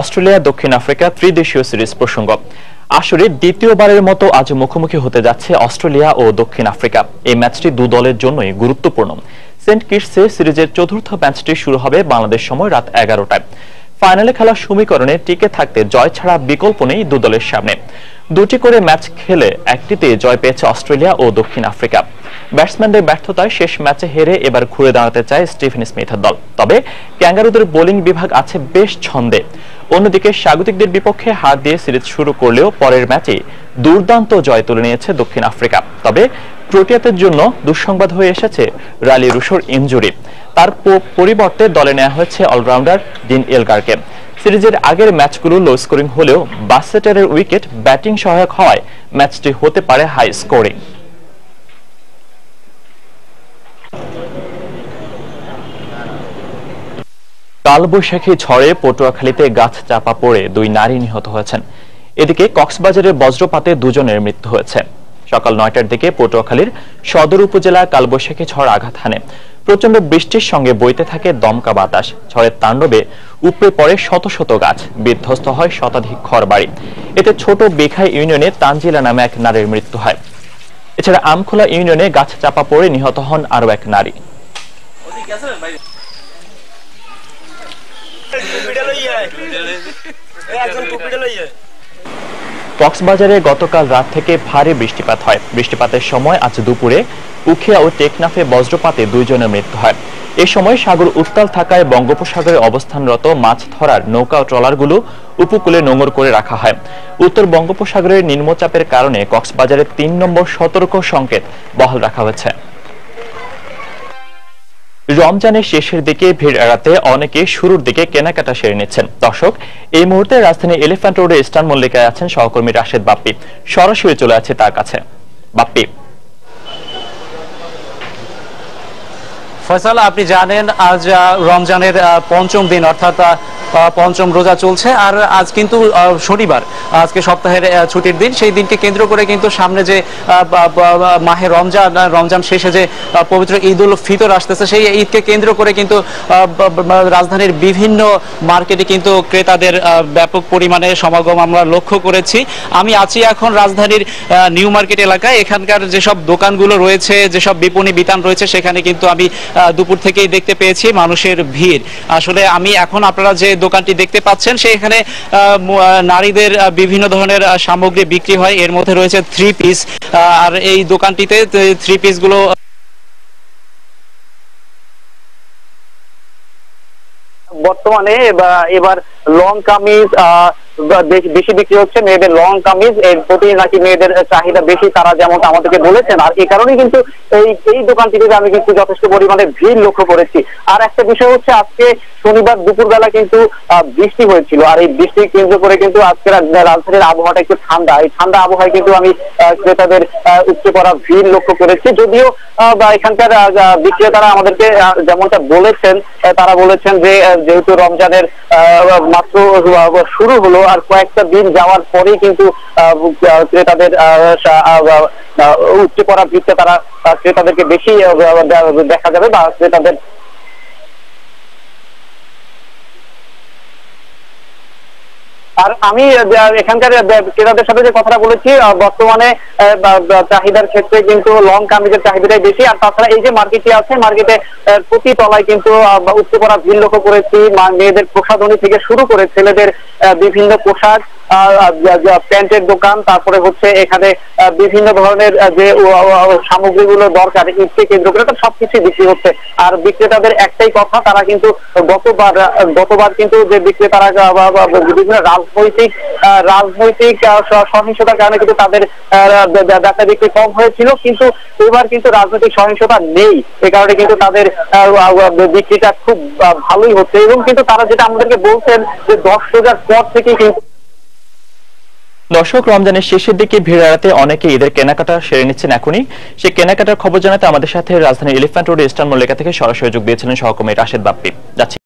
Australia দক্ষিণ Africa ত্রিদেশীয় series প্রসঙ্গ। আসরে দ্বিতীয়বারের মতো আজ মুখোমুখি হতে যাচ্ছে অস্ট্রেলিয়া ও দক্ষিণ আফ্রিকা। এই ম্যাচটি দু দলের জন্যই গুরুত্বপূর্ণ। সেন্ট কিটসে সিরিজের চতুর্থ ম্যাচটি শুরু হবে বাংলাদেশ সময় রাত 11টায়। ফাইনালে খেলার সমীকরণে টিকে থাকতে জয় ছাড়া বিকল্প নেই দু দলের সামনে। দুটি করে ম্যাচ খেলে একটিতে জয় পেয়েছে অস্ট্রেলিয়া ও দক্ষিণ আফ্রিকা। ব্যাটসম্যানদের ব্যর্থতায় শেষ ম্যাচে হেরে এবার ঘুরে দাঁড়াতে চায় স্টিফেন স্মিথের দল। তবে ক্যাঙ্গারুদের বোলিং বিভাগ আছে বেশ ছন্দে। অন্যদিকে স্বাগতিকদের বিপক্ষে হার দিয়ে সিরিজ শুরু করলেও পরের ম্যাচে দুর্দান্ত জয় তুলে নিয়েছে দক্ষিণ আফ্রিকা। তবে প্রোটিয়াদের জন্য দুঃসংবাদ হয়ে এসেছে রালি রুশোর ইনজুরি। তার পরিবর্তে দলে নেওয়া হয়েছে অলরাউন্ডার ডিন এলগারকে। সিরিজের আগের ম্যাচগুলো লো স্কোরিং হলেও বাসেটারের উইকেট ব্যাটিং সহায়ক হওয়ায় ম্যাচটি হতে পারে হাই স্কোরিং। কালবৈশাখী ঝড়ে পটুয়াখালীতে গাছ চাপা পড়ে দুই নারী নিহত হয়েছেন। এদিকে কক্সবাজারের বজ্রপাতে দুজনের মৃত্যু হয়েছে। সকাল 9টার দিকে পটুয়াখালীর সদর উপজেলায় কালবৈশাখী ঝড় আঘাত হানে। প্রচন্ড বৃষ্টির সঙ্গে বইতে থাকে দমকা বাতাস। ঝড়ের তাণ্ডবে উপড়ে পড়ে শত শত গাছ, বিধ্বস্ত হয় শতাধিক ঘরবাড়ি। এতে ছোট বেখাই ইউনিয়নে তানজিলা নামে এক নারীর মৃত্যু হয়। এছাড়া আমখোলা ইউনিয়নে গাছ চাপা পড়ে নিহত হন আরো এক নারী। কক্সবাজারে গতকাল রাত থেকে ভারী বৃষ্টিপাত হয়। বৃষ্টিপাতের সময় আজ দুপুরে উখিয়া ও টেকনাফে বজ্রপাতে দুইজনের মৃত্যু হয়। এ সময় সাগর উত্তাল থাকায় বঙ্গোপসাগরে অবস্থানরত মাছ ধরার নৌকা ও ট্রলারগুলো উপকূলে নোঙর করে রাখা হয়। উত্তর বঙ্গোপসাগরের নিম্নচাপের কারণে কক্সবাজারে 3 নম্বর সতর্ক সংকেত বহাল রাখা হয়েছে। রমজানের শেষের দিকে ভিড় এড়াতে অনেকে শুরুর দিকে কেনাকাটা সেরে নিচ্ছেন। দর্শক, এই মুহূর্তে রাজধানী এলিফ্যান্ট রোডে ইস্টার্ন মল্লিকায় আছেন সহকর্মী রাশেদ বাপ্পি। সরাসরি চলে আছে তার কাছে। বাপ্পি, ফয়সাল, আপনি জানেন আজ রমজানের পঞ্চম দিন, অর্থাৎ পঞ্চম রোজা চলছে। আর আজ কিন্তু শনিবার, আজকে সপ্তাহের ছুটির দিন। সেই দিনকে কেন্দ্র করে কিন্তু সামনে যে মাহে রমজান শেষে যে পবিত্র ঈদ উল ফিতর আসতেছে, সেই ঈদকে কেন্দ্র করে কিন্তু রাজধানীর বিভিন্ন মার্কেটে কিন্তু ক্রেতাদের ব্যাপক পরিমাণে সমাগম আমরা লক্ষ্য করেছি। আমি আছি এখন রাজধানীর নিউ মার্কেট এলাকায়। এখানকার যেসব দোকানগুলো রয়েছে, যেসব বিপণী বিতান রয়েছে, সেখানে কিন্তু আমি দুপুর থেকেই দেখতে পেয়েছি মানুষের ভিড়। আসলে আমি এখন আপনারা যে দোকানটি দেখতে পাচ্ছেন, সেখানে নারীদের বিভিন্ন ধরনের সামগ্রী বিক্রি হয়। এর মধ্যে রয়েছে 3 পিস। আর এই দোকানটিতে 3 পিস গুলো বর্তমানে এবার লং কামিজ বেশি বিক্রি হচ্ছে। মেয়েদের লং কামিজ এর প্রতি নাকি মেয়েদের চাহিদা বেশি, তারা যেমনটা আমাদেরকে বলেছেন। আর এই কারণে কিন্তু এই দোকানটিতে আমি কিন্তু যথেষ্ট পরিমাণে ভিড় লক্ষ্য করেছি। আর একটা বিষয় হচ্ছে, আজকে শনিবার দুপুরবেলা কিন্তু বৃষ্টি হয়েছিল। আর এই বৃষ্টি কেন্দ্র করে কিন্তু আজকে রাজধানীর আবহাওয়াটা একটু ঠান্ডা। এই ঠান্ডা আবহাওয়ায় কিন্তু আমি ক্রেতাদের উপচে পড়া ভিড় লক্ষ্য করেছি। যদিও এখানকার বিক্রেতারা আমাদেরকে যেমনটা বলেছেন, তারা বলেছেন যে যেহেতু রমজানের মাত্র শুরু হলো, আর কয়েকটা দিন যাওয়ার পরেই কিন্তু ক্রেতাদের উপচে পড়া ভিড়টা তারা ক্রেতাদেরকে বেশি দেখা যাবে বা ক্রেতাদের। আর আমি এখানকার ক্রেতাদের সাথে যে কথাটা বলেছি, বর্তমানে চাহিদার ক্ষেত্রে কিন্তু লং কামিজের চাহিদাটাই বেশি। আর তাছাড়া এই যে মার্কেটটি আছে, মার্কেটে প্রতি তলায় কিন্তু উপচে পড়া ভিড় লক্ষ্য করেছি। মেয়েদের প্রসাধনী থেকে শুরু করে ছেলেদের বিভিন্ন পোশাক, প্যান্টের দোকান, তারপরে হচ্ছে এখানে বিভিন্ন ধরনের যে সামগ্রীগুলো দরকার ঈদকে কেন্দ্র করে, তার সবকিছু বিক্রি হচ্ছে। আর বিক্রেতাদের একটাই কথা, তারা কিন্তু গতবার কিন্তু যে বিক্রেতারা বিভিন্ন রাজনৈতিক সহিংসতার কারণে কিন্তু তাদের ব্যবসা বিক্রি কম হয়েছিল, কিন্তু এবার কিন্তু রাজনৈতিক সহিংসতা নেই। এ কারণে কিন্তু তাদের বিক্রিটা খুব ভালোই হচ্ছে। এবং কিন্তু তারা যেটা আমাদেরকে বলছেন যে 10 রোজার পর থেকে কিন্তু। দর্শক, রমজানের শেষের দিকে ভিড় এড়াতে অনেকে ঈদের কেনাকাটা সেরে নিচ্ছেন এখনই। সেই কেনাকাটার খবর জানাতে আমাদের সাথে রাজধানীর এলিফ্যান্ট রোড ইস্টার্ন মল্লিকা থেকে সরাসরি যোগ দিয়েছিলেন সহকর্মী রাশেদ বাপ্পি। যাচ্ছি।